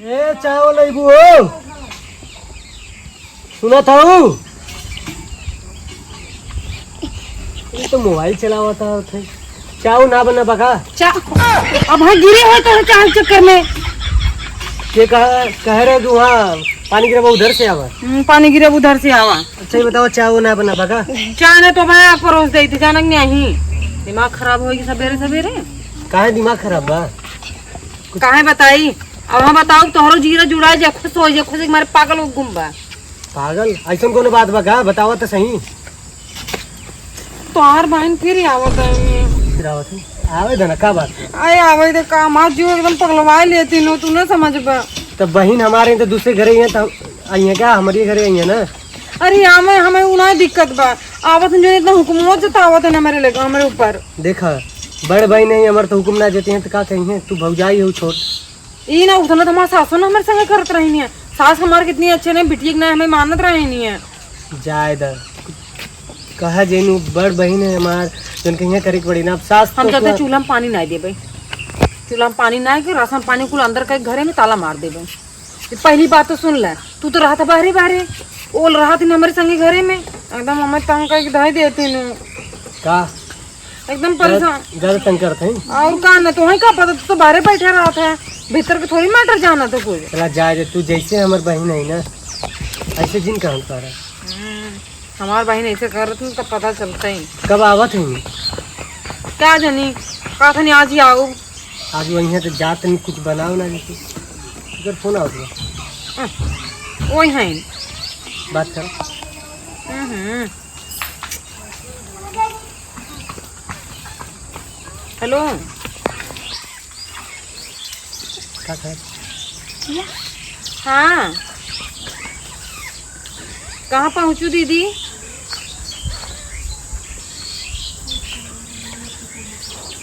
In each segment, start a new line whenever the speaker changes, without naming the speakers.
ए चावल लेबू हो सुना था ये तो मोबाइल चलावा था चाव ना बना बका
अब हाँ गिरे हो तो चावल चक्कर में
ये कह रहे तू वहाँ पानी गिरा उधर से आवा
पानी गिरे उधर से आवा।
अच्छा ही बताओ चाव ना बना बका
चाय ने तो मैं परोस दी थी जानक नहीं दिमाग खराब होगी सवेरे सवेरे।
काहे दिमाग खराब बा
काहे बताई अब हम बताओ तोहरो जीरा जुड़ा जे खुश हो जे खुश हमारे पागल हो गुम्बा
पागल ऐसा कोनो बात बका बताओ तो सही
तोहार बहन फिर आवत है
फिर आवत है आवे देना का बात
आए आवे दे काम आज जो एकदम पगलवाई लेती नो तू ना समझ बा।
तो बहन हमारे तो दूसरे घरे हैं तो आई है क्या हमारे घरे आई है ना।
अरे हमें हमें उन्हें दिक्कत बा आवत जो इतना हुक्म जतावत है ना मेरे लेकर हमारे ऊपर।
देखा बड़ भाई नहीं हमारे तो हुक्म ना देते हैं तो क्या कहीं है तू भौजाई हो छोट
ये ना उतना तो हमारे सासू ना हमारे संग करत रही नहीं है सास हमारे कितनी अच्छे ने बिटिया ना हमें मानत रही नहीं है
जायदा कहा जेनू बड़ बहन है हमार जन कहीं करे पड़ी ना अब सास
हम कहते चूल्हा में पानी ना दे भाई चूल्हा में पानी ना कि राशन पानी कुल अंदर के घरे में ताला मार दे भाई। पहली बात तो सुन ले तू तो रहा था बाहरे बाहरे ओल रहा थी हमारे संगे घरे में एकदम हमें तंग करके दही देती नु
का
एकदम परेशान
ज्यादा तंग करते हैं
और का ना तुम्हें क्या पता तू तो बाहरे बैठा रहा था भीतर के थोड़ी मैटर जाना तो कुछ
जाए तू जैसे हमारी बहन है ना ऐसे जिन का हम सारा
हमार बहन ऐसे कर रही तब पता चलता ही
कब आवत है
क्या जानी कहा था नहीं आज ही आओ
आज वही है तो जात नहीं कुछ बनाओ ना जैसे अगर फोन आओ
वही है
बात करो
हेलो
क्या कह
हाँ कहाँ पहुँचू दीदी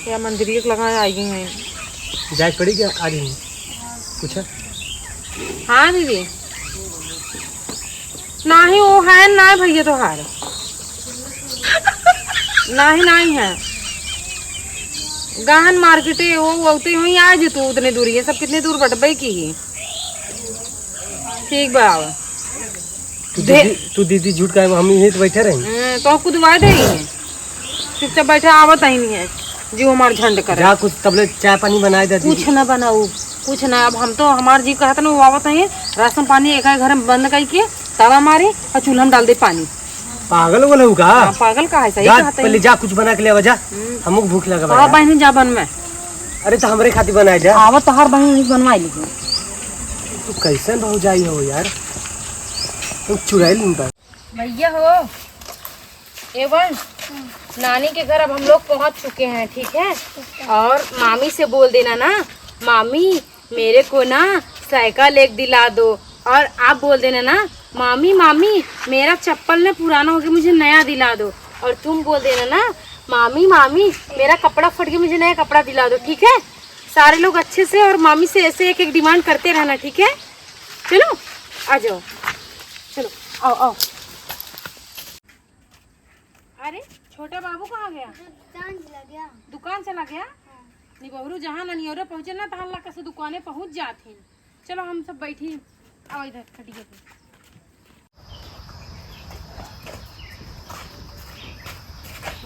क्या मंदिर के लगा आई गई हैं
जाए पड़ी क्या आ रही कुछ है?
हाँ दीदी ना ही वो है ना भैया तो हार ना ही है गहन मार्केट है वो होते हुई आज तू उतने दूरी है सब कितने दूर बटबई की ही ठीक बराबर
तू दीदी झूठ का हम यहीं तो बैठे रहे
तो खुद वायदे ही है चुपचाप बैठा आवत ही नहीं है जो हमारे झंड करे
जा कुछ तबले चाय पानी बनाए दे
कुछ ना बनाऊ कुछ ना अब हम तो हमारे जी कहते ना वो आवत है राशन पानी एक घर में बंद करके तवा मारे और चूल्हा में डाल दे पानी।
पागल बोले का
पागल का है सही
कहते पहले जा कुछ बना के ले जा हमको भूख लगा
हर बहन जा बन में
अरे तो हमरे खातिर बनाए जा
आवत तो हर बहन बनवाई ली
तू कैसे भौजाई हो यार तुम चुराई लूंगा
भैया हो एवं नानी के घर अब हम लोग पहुंच चुके हैं ठीक है और मामी से बोल देना ना मामी मेरे को ना साइकिल एक दिला दो और आप बोल देना ना मामी मामी मेरा चप्पल ना पुराना हो गया मुझे नया दिला दो और तुम बोल देना ना मामी मामी मेरा कपड़ा फट गया मुझे नया कपड़ा दिला दो ठीक है। सारे लोग अच्छे से और मामी से ऐसे एक एक डिमांड करते रहना ठीक है। चलो आ जाओ चलो आओ आओ। अरे छोटा बाबू कहाँ गया दुकान चला गया नहीं बहरू जहाँ ननियोरे पहुँचे ना तहाँ ला कैसे दुकाने पहुँच जाते चलो हम सब बैठी आओ इधर खटिए पे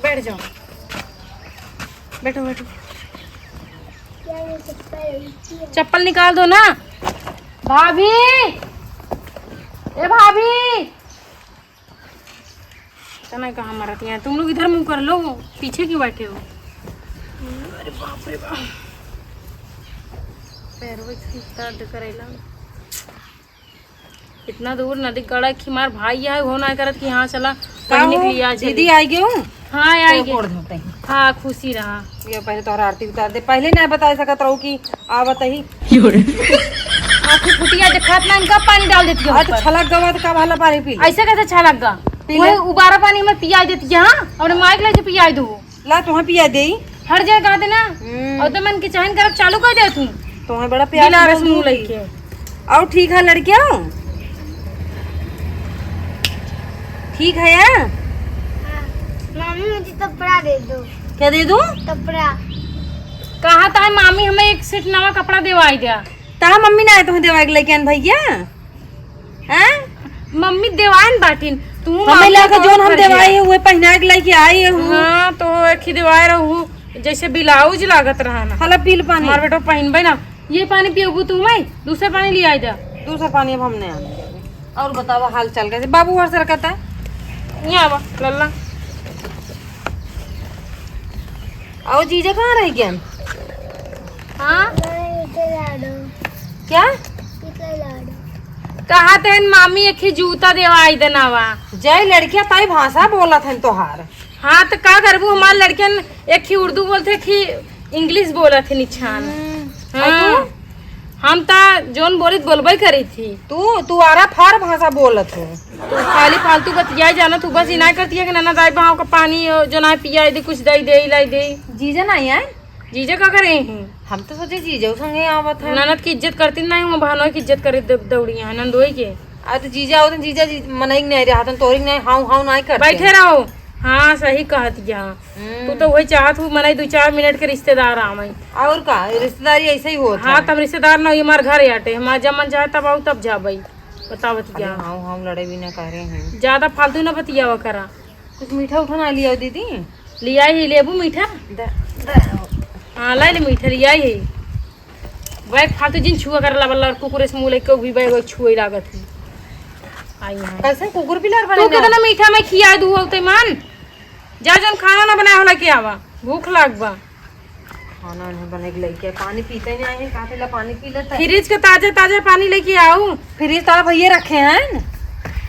बैठ जाओ बैठो बैठो चप्पल निकाल दो ना भाभी ए भाभी नहीं कहाँ मरती हैं तुम लोग इधर मुंह कर लो पीछे क्यों बैठे हो। अरे बाप रे बाप पैरों दर्द करेला इतना दूर नदी गड़ा कि मार भाई है वो ना करत कि हाँ चला कहने के लिए आज दीदी आई गई हाँ आई गई हाँ खुशी रहा ये पहले तो आरती उतार दे पहले नहीं बता सकत रहूं कि आ बताही आँखें फुटिया दिखात ना इनका पानी डाल देती है तो छलक गवा तो का वाला पानी पी ऐसे कैसे छलक गा वही उबारा पानी में पिया देती है हाँ और माइक ले जो पिया दो ला तुम्हें पिया दे हर जगह गा देना और तो मन की चाहन करब चालू कर दे तू तुम्हें बड़ा प्यार मुंह लेके और ठीक है लड़कियां ठीक है यार
मामी मुझे कपड़ा दे दो।
क्या दे दूं
कपड़ा
कहा था मामी हमें एक सेट नवा कपड़ा देवाई दिया
ता मम्मी ना आए तो देवा के लेके आन भैया हैं
मम्मी देवान बाटिन तू
हमें लगा जोन हम देवाई हुए पहना के लेके आई हूँ।
हाँ तो एक ही दिवाए रहू जैसे ब्लाउज लागत रहा ना।
हला पील पानी
हमार बेटा पहनबे ना ये पानी पियोगू तू मैं दूसरा पानी ले आई जा।
दूसरा पानी अब हमने आना। और बतावा हाल चाल कैसे बाबू हर सरकत है
यहाँ आवा लल्ला।
और जीजा कहाँ रह गया?
हाँ
क्या
कहा तेन मामी एक ही जूता देवाई देनावा।
जय लड़कियां ताई भाषा बोला था तोहार।
हाँ तो का करबू हमारे लड़कियन एक ही उर्दू बोलते एक ही इंग्लिश बोला थे निछान। हाँ हम ता जोन बोलित बोलबे करी थी।
तू आरा फार भाषा बोलत हो।
तो खाली फालतू बतियाई जाना तू बस इना करती है कि नाना दाई भाव का पानी जो ना पिया दे कुछ दई दे लाई दे।
जीजा नहीं आए?
जीजा का करे हैं
हम तो सोचे जीजा संगे आवत है।
ननद की इज्जत करती नहीं हूँ बहनों की इज्जत करे दौड़िया है नंदोई के।
आ तो जीजा आओ तो जीजा जी मनई नहीं रहा था तोरी नहीं हाउ हाउ नहीं करते।
बैठे रहो। हाँ सही कहत यहाँ तू तो वही चाहत हूँ मनाई 2-4 मिनट के रिश्तेदार आवे।
और का रिश्तेदारी ऐसे ही होता
हाँ तब रिश्तेदार न हमारे घर आटे हमारा जब मन चाहे तब आओ तब जा भाई बता बतिया।
हाउ हाउ लड़े भी ना कह रहे हैं।
ज्यादा फालतू न बतिया करा।
कुछ मीठा उठा ना लिया दीदी?
लिया ही लेबू मीठा। हाँ लाई ले मीठा लिया ही वह फालतू जिन छुआ कर ला कुकुर से मुँह लेके भी बैग छुए लागत है। आई यहाँ
कैसे कुकुर पिलर
तू कितना मीठा मैं खिया दू होते मान जा जन खाना ना बनाया होला के आवा भूख लागबा।
खाना नहीं बने के लेके पानी पीते नहीं आए काफी ला पानी पी लेता है।
फ्रिज के ताजा ताजा पानी लेके आओ।
फ्रिज तारा भैया रखे हैं।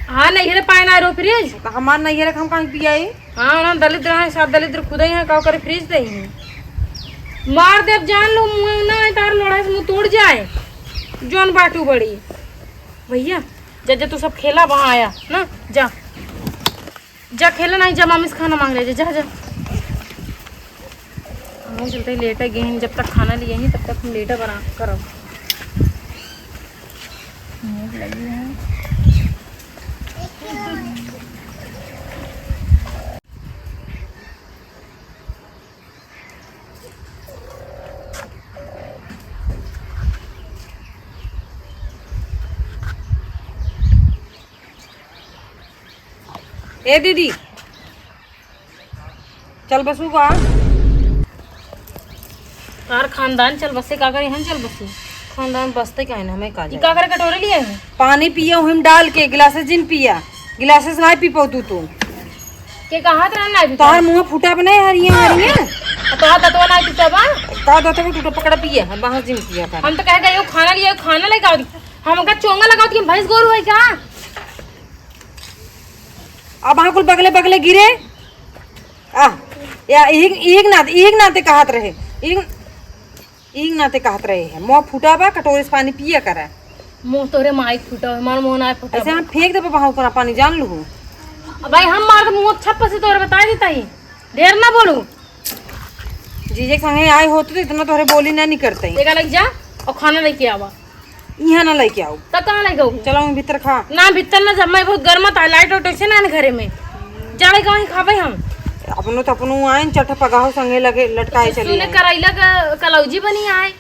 हाँ नहीं है पाए ना रो फ्रिज
हमार नहीं रखे हम कहाँ पिया?
हाँ ना दलिद्र है सब दलिद्र खुद ही है का करे फ्रिज दे मार देव जान लो मुँह ना तार लोड़ा से मुँह तोड़ जाए जोन बाटू बड़ी भैया जा तू सब खेला वहाँ आया ना जा जा खेला नहीं जा मामी से खाना मांग ले जा जा हम चलते लेट है गए जब तक खाना लिए ही तब तक हम लेटा बना करो।
ए दीदी चल बसू का
तार खानदान चल बसे का करे हम चल बसे
खानदान बसते का है ना हमें का
ई का करे कटोरे लिए हैं
पानी पिया हम डाल के गिलासेस जिन पिया गिलासेस नहीं पी पाऊ तू
के कहा तरह ना भी
तोहर मुंह फूटा बने हरिया हरिया
तो हाथ तो ना तू तब
का दो तो टूटा पकड़ा पिया हम बाहर जिन पिया कर।
हम तो कह गए खाना लिया खाना लेके आओ हम का चोंगा लगाओ कि भैंस गोरू है क्या?
अब वहाँ कुल बगले बगले गिरे आ या एक नाते कहत रहे एक नाते कहत रहे हैं मुँह फूटा बा कटोरे से पानी पिया करे
मुंह तोरे माइक फूटा हमारा मुंह ना फूटा
ऐसे हम फेंक दे वहाँ ऊपर पानी जान लू
भाई हम मार के मुंह छप्प से तोरे बता देता ही ढेर ना बोलू
जीजे के संगे आए होते तो इतना तोहरे बोली नहीं करते
देखा लग जा और खाना लेके आवा
यहाँ ना लेके आओ
तब कहाँ लेके आओ
चलो हम भीतर खा
ना भीतर ना जब मैं बहुत गर्म था लाइट और से ना घरे में जावे कहीं खावे हम
अपनो तो अपनो आए चट पगाहो संगे लगे लटकाए चले
तूने करैला का कलौजी बनी आए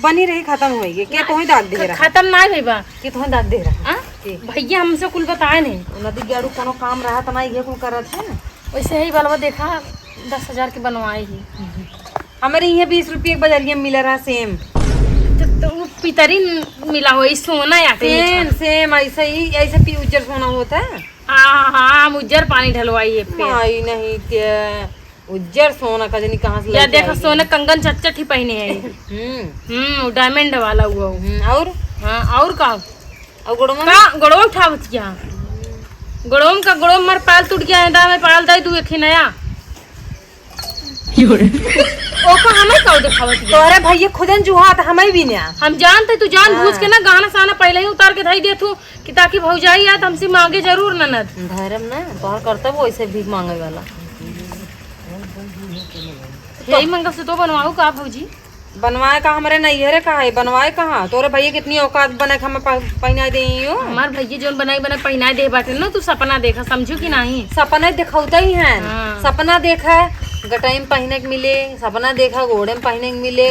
बनी रही खत्म होएगी के तोही दाग दे रहा
खत्म ना भई बा
के तोही दाग दे रहा
हाँ? भैया हमसे कुल बताए नहीं
नदी गाड़ू कोनो काम रहा तो नहीं ये कुल करत है ना
वैसे ही बलवा देखा 10,000 की बनवाई ही
हमारे यहाँ 20 रुपये एक बाजारिया मिल रहा सेम
तो वो पितरी मिला हो सोना या
सेम सेम ऐसे ही ऐसे पी उज्जर सोना होता है।
हाँ हाँ उज्जर पानी ढलवाई है पे
नहीं नहीं क्या उज्जर सोना का जनी कहाँ से
या
लेके
देखो
आई?
सोने कंगन चच्चट ही पहने है डायमंड वाला हुआ
और
हाँ और का
और गोड़ो में
का गड़ो उठावत क्या गड़ोम का गड़ोम मर पाल टूट गया है दा में पाल दई तू एक ही नया ओको हमें का दिखावत गया
तोरे भैया खुदन जुहात हमें भी ना
हम जानते तू जान बूझ के ना गाना साना पहले ही उतार के धई दे तू कि ताकि भौजाई याद हमसे मांगे जरूर ननद
धर्म ना तोहर करता वो ऐसे भीख मांगे वाला
यही मंगल से तो बनवाऊ का भौजी
बनवाए का हमारे नैहरे का है, बनवाए कहाँ तोरे भैया कितनी औकात बने हम पहना दे हो।
हमार भैया जोन बनाई बना पहना दे बाटे ना, तू सपना देखा समझू कि नहीं।
सपना दिखौता ही है।
हाँ।
सपना देखा गटाई में पहने के मिले, सपना देखा घोड़े में पहने के मिले,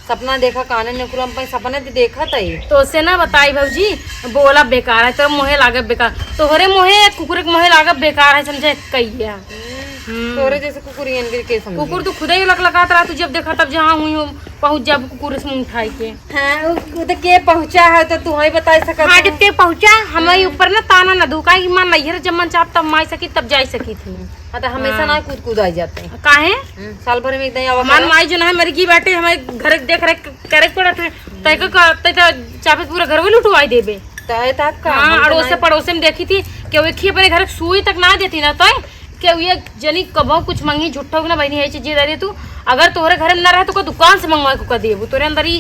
सपना देखा काने नकुरा में सपना देखा तई।
तो उससे ना बताई भौजी बोला बेकार है, तो मोहे लागत बेकार, तोहरे मोहे कुकुर के मोहे लागत बेकार है, समझे कहिया।
तोरे जैसे कुकुरियन के समझ।
कुकुर तो खुद ही लकलकात रहा, तू जब देखा तब जहाँ हुई हो पहुँच जब कुकुर से मुँह उठाई के।
हाँ वो तो के पहुँचा है तो तू ही बता सकत।
हाँ जब ते पहुँचा हमारे ऊपर ना ताना न धोका कि मां नैहर जब मन चाप तब माई सकी तब जा सकी थी।
हाँ तो हमेशा ना कूद आई जाते हैं।
काहे
साल भर में एकदम आवा
मान माई जो ना मर गई बैठे हमारे घर देख रेख करे पड़ा तय का चापे पूरा घर में लुटवाई देबे।
तय तक का
हाँ अड़ोसे पड़ोसे में देखी थी कि वो एक अपने घर सुई तक ना देती ना तो क्या ये जनी कबो कुछ मंगी झूठा ना बहनी है चीज दे तू, अगर तोहरे घर में ना रहे तो कोई दुकान से मंगवा को देबू तोरे अंदर ही।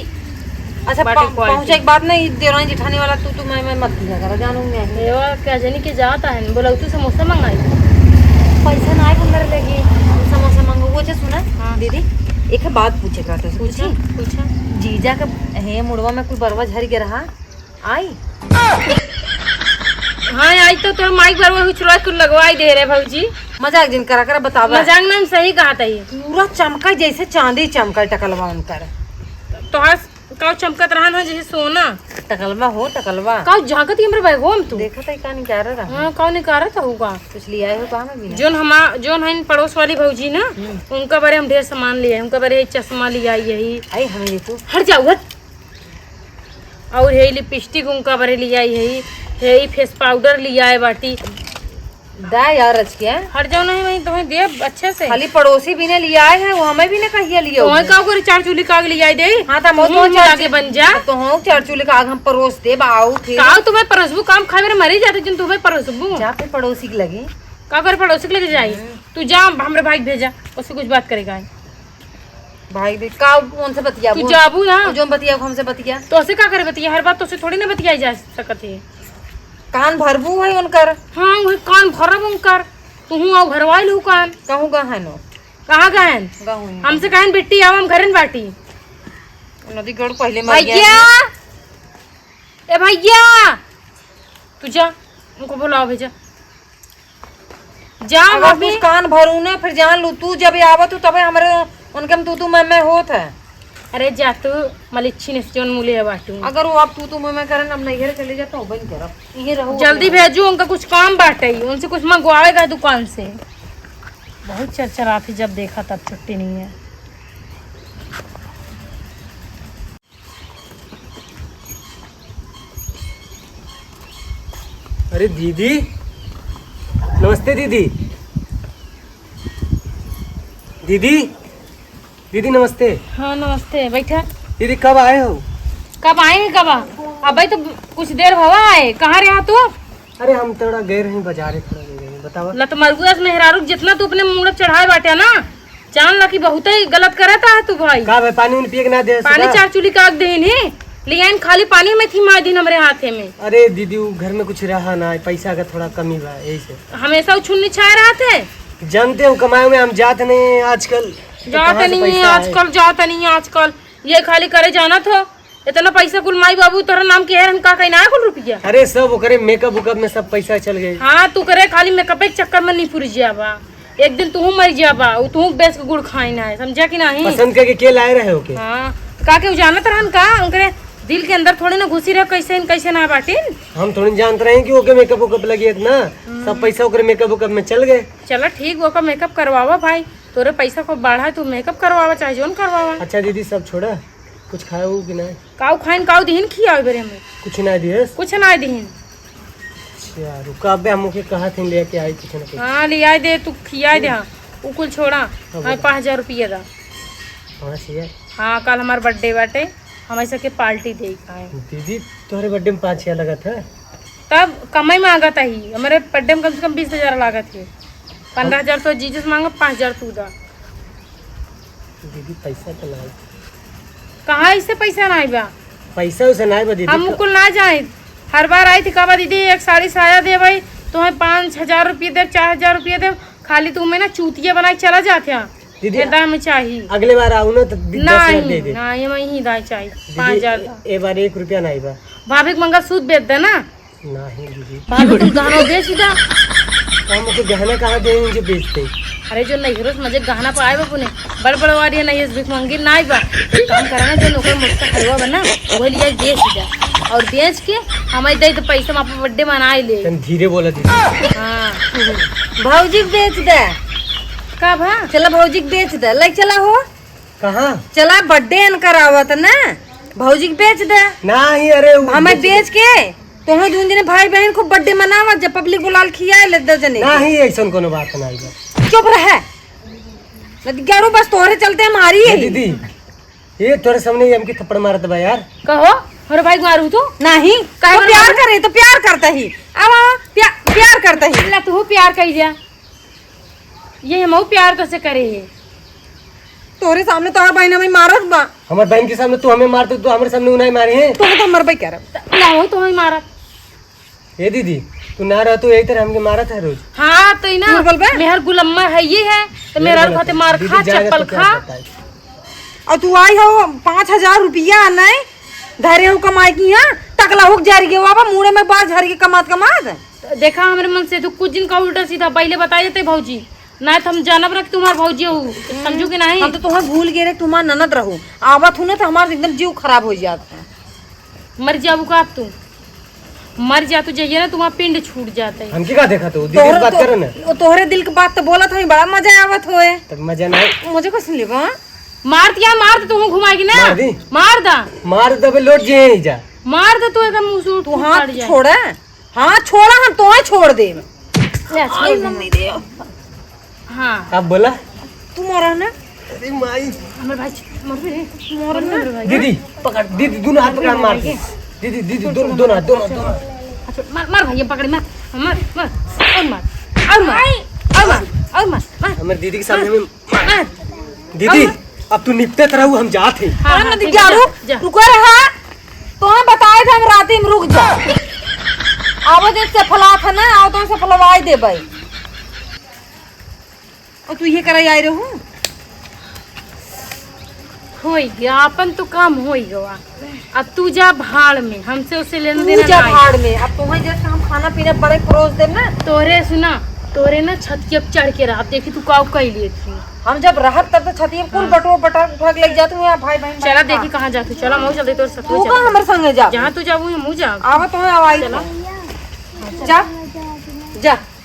अच्छा पहुंचा एक बात नहीं देवरानी जिठानी वाला तू मैं मत दिया कर जानूंगी मैं
क्या जनी के जाता है बोला तू समोसा मंगाई
पैसा ना अंदर लगी समोसा मंगो। वो जो सुना दीदी एक बात पूछे का तो पूछी
पूछा
जीजा का हे मुड़वा में कोई बरवा झर के रहा आई।
हाँ आई तो तोर माइक पर वो चुरा के लगवाई दे रहे भौजी।
मजाक जिन करा बतावा।
मजाक ना सही कहा था ये
पूरा चमका जैसे चांदी चमका टकलवा उनकर।
तोहार का चमकत रहा ना जैसे सोना
टकलवा हो टकलवा
का झाकत हमरे बैगो हम तू
देखा था का नहीं कह रहा।
हां कौन नहीं कर रहा होगा
कुछ लिया है कहां में भी
जोन है पड़ोस वाली भौजी ना उनका बारे हम ढेर सामान लिए उनका बारे चश्मा लिया यही
आई हमें देखो
हट जाओ हट। और यही लिपस्टिक उनका बारे लिया यही फेस पाउडर लिया है बाटी
दा यार रच के
हट जाओ नहीं वही तुम्हें दे अच्छे से
खाली पड़ोसी भी ने लिया है वो हमें भी ने कहिया लिया
तुम्हें का करे चार चूली काग लिया दे।
हां त मो
मुंह मिला के बन जा
तो हो चार चूल्हे का आग हम परोस दे बाऊ फिर
का तुम्हें परसबू काम खाए मेरे मरी जाते जिन तुम्हें परसबू
जा पे पड़ोसी के लगे
का कर पड़ोसी के लेके जाई तू जा हमरे भाई भेजा उससे कुछ बात करेगा
भाई भी का कौन से बतिया
तू जाबू यहां
जो बतिया हमसे बतिया
तो से का करे बतिया हर बात तो से थोड़ी ना बतियाई जा सकत है।
कान भरबू है उनकर।
हां वही कान भरब उनकर तू आ भरवाई लू कान
कहूं गहनो
कहां गहन
गहूं
हमसे कहन बेटी आव हम घरन बाटी
नदी गढ़ पहले मर गया
भैया ए भैया तू जा उनको बुलाओ भेजा जा
अगर
भाभी
कुछ कान भरू ना फिर जान लू तू जब आवत तबे हमरे उनके में तू मैं होत है।
अरे जा तू मलिच्छी ने जोन मुले है बाटू
अगर वो अब तू मैं करन अब नहीं घर चले जाता हूं बंद करब यही रहू
जल्दी भेजू उनका कुछ काम बाटे उनसे कुछ मंगवाएगा दुकान से। बहुत चरचरा थी जब देखा तब छुट्टी नहीं है।
अरे दीदी नमस्ते दीदी। दीदी दीदी नमस्ते।
हाँ नमस्ते बैठा।
दीदी कब आए हो?
कब आएंगे कब अब भाई तो कुछ देर भवा आए कहाँ रहा तू?
अरे हम थोड़ा गए रहे बाजार थोड़ा गए रहे बताओ।
लत मरगुआ मेहरारू जितना तू अपने मुंह चढ़ाए बाटे ना जान ला कि बहुत ही गलत करता है तू भाई।
का भाई पानी उन पिए के ना दे
पानी चार चूली का देन है लियान खाली पानी में थी मार दिन हमारे हाथे में।
अरे दीदी वो घर में कुछ रहा ना पैसा का थोड़ा कमी बा यही से
हमेशा उछुन्नी छाए रहा थे।
जानते हो कमाए में हम जाते नहीं आजकल
जाते नहीं है आजकल जाता नहीं है आजकल ये खाली करे जाना था इतना पैसा कुल माई बाबू तेरा नाम के है हम का कहना है कुल रुपया।
अरे सब वो करे मेकअप उकअप में सब पैसा चल गए।
हाँ तू करे खाली मेकअप के चक्कर में नहीं पूरी जाबा एक दिन तू मर जाबा तू बेच के गुड़ खाई ना है समझा कि नहीं।
पसंद करके लाए रहे हो के?
हाँ का के जाना तरहन का उनके दिल के अंदर थोड़ी ना घुसी रहे कैसे ना बाटिन।
हम थोड़ी जानते रहे कि ओके मेकअप उकअप लगे इतना सब पैसा ओकरे मेकअप उकअप में चल गए।
चलो ठीक वो का मेकअप करवावा भाई तोरे पैसा को बढ़ा तू मेकअप करवावा चाहे जोन करवावा।
अच्छा दीदी सब छोड़ा कुछ खाए हो कि नहीं?
काऊ खाइन काऊ दिहिन खिया बेरे में
कुछ नहीं दिए
कुछ ना दिहिन।
अच्छा रुका अबे हम कहा थे लेके आई कुछ ना कुछ।
हाँ लिया दे तू खिया दे वो कुल छोड़ा हमें 5000 रुपया दा। हाँ कल हमारा बर्थडे बाटे हम ऐसा के पार्टी दे खाए।
दीदी तुम्हारे बर्थडे में 5,000 लगा था
तब कमाई मांगा था ही हमारे बर्थडे में कम से कम 20,000 लागत है 15,000 तो जीजस मांगा 5,000 तू दा।
दीदी पैसा तो नहीं
कहाँ इससे पैसा ना बा
पैसा उसे नहीं बा दीदी।
हम मुकुल ना जाए हर बार आई थी कहा दीदी एक साड़ी साया दे भाई तुम्हें 5,000 रुपये दे 4,000 रुपये दे खाली तुम्हें ना चूतिया बना के चला जाते हैं।
दीदी
हृदय में चाहिए।
अगले बार आऊ ना तो 10,000 दे दे।
नहीं मैं ही दाई चाहिए 5,000।
ए बार 1 रुपया नहीं बा।
भाभी के मंगल सूद बेच दे ना।
नहीं दीदी
भाभी तुम गहना बेच दा।
हम तो गहना कहाँ देंगे जो बेचते।
अरे जो नहीं रोज मजे गहना पर आए बापू ने बड़ बड़ वारी नहीं भीख मंगी नहीं बा। एक काम करा ना जो नौकर मुझका हलवा बना वो लिया बेच दा और बेच के हमें दे तो पैसा हम बर्थडे मना ले।
तुम धीरे बोला दीदी।
हाँ
भौजी के बेच दे।
का भा
चला भौजी के बेच दे। ले चला हो
कहाँ?
चला बर्थडे करावत ना भौजी के बेच दे।
नहीं अरे
हमें बेच के तुम्हें दून जने भाई बहन को बर्थडे मनावा जब पब्लिक बुलाल खियाए ले दे जने।
नहीं ऐसा कोनो बात नहीं बा।
चुप रहे नदी गाड़ू बस तोहरे चलते हमारी है
दीदी ये तोरे सामने ही हमकी थप्पड़ मारत बा यार।
कहो अरे भाई मारू तो
नहीं
काहे
तो प्यार करे तो प्यार करता ही अब प्यार करता ही
ला तू प्यार कही जा ये हम प्यार तो से करे है।
तोरे सामने तो बहन भाई मारत बा।
हमारे बहन के सामने तू हमें मारते तो हमारे सामने उन्हें मारे हैं।
तो हमर भाई कह रहा
लाओ तो हमें मारा।
ये दीदी तू ना रह तो यही तरह हमके मारा था रोज।
हाँ तो ना
बोल बे?
मेहर गुलम्मा है ये है तो मेरा खाते मार
दीदी
खा
जाएगा
चप्पल
तो क्या
खा।
करता है?
और तू आई हो 5,000 रुपया नहीं धरे हो कमाई की यहाँ टकला हो जारी के बाबा मुड़े में बाज झरी के कमात
देखा हमारे मन से तो कुछ दिन का उल्टा सीधा पहले बता देते भौजी ना तो हम जानब रख तुम्हार भौजी हो समझू कि नहीं।
हम तो तुम्हें भूल गए रे तुम्हारा ननद रहो आवत हूँ ना तो हमारा एकदम जीव खराब हो जाता है।
मर जाबू का तू मर जा तू जाइए ना तुम्हारा पिंड छूट जाता है।
हमकी का देखा तो दीदी से बात करो ना।
तोहरे दिल की बात तो बोला था बड़ा मजा आवत होए
तब मजा नहीं।
मुझे कुछ नहीं लगा।
मार दिया मार दे तू घुमाएगी ना
मार दी?
मार दा
मार दबे लौट जे नहीं जा।
मार दे तू एकदम मुंह सूट
तू हाथ छोड़ा हाँ छोड़ा हम तो छोड़ दे।
मम्मी दे। हाँ
आप बोला
तू मारा ना
अरे माई
हमारे भाई मर भी नहीं मर ना
दीदी पकड़ दीदी दोनों हाथ पकड़ मार दे। दीदी दीदी दोनों हाथ दोनों।
अच्छा मार मार भैया पकड़े मार मार मार और मार और मार और मार और मार मार
हमारे दीदी के सामने में
मार।
दीदी अब तू निपटे रहू हम जाते।
हाँ,
अरे
हाँ,
नदी
ठीक है,
जारू
जा।
रुको रहा तो हम बताए थे हम राती में रुक जा आवाज से फला था ना आओ तो से फलवाई दे भाई और तू ये कराई आई रहू
होई गया अपन तो काम होई गवा। अब तू जा भाड़ में हमसे उसे लेन
तू
देना
जा
नहीं।
भाड़ में अब तुम्हें जैसे हम खाना पीना बड़े परोस दे ना
तोरे सुना तोरे ना छत के अब चढ़ के रहा देखी तू काव कही लिए थी।
हम जब रहत तब तो छतिया कुल बटो बटा भाग लग जाते हैं भाई बहन
चला देखी कहाँ जाती चला मैं चलते तोर साथ
तू कहाँ हमारे संगे जा
जहाँ तू जाबू मुँह जा
आवा तुम्हें आवाज जा जा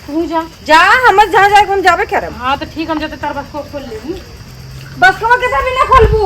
तू जा।
जा हम जहाँ जाए हम जावे क्या रहे
हाँ तो ठीक हम जाते तार बस को खोल ले
बस कमा के भी ना खोलबू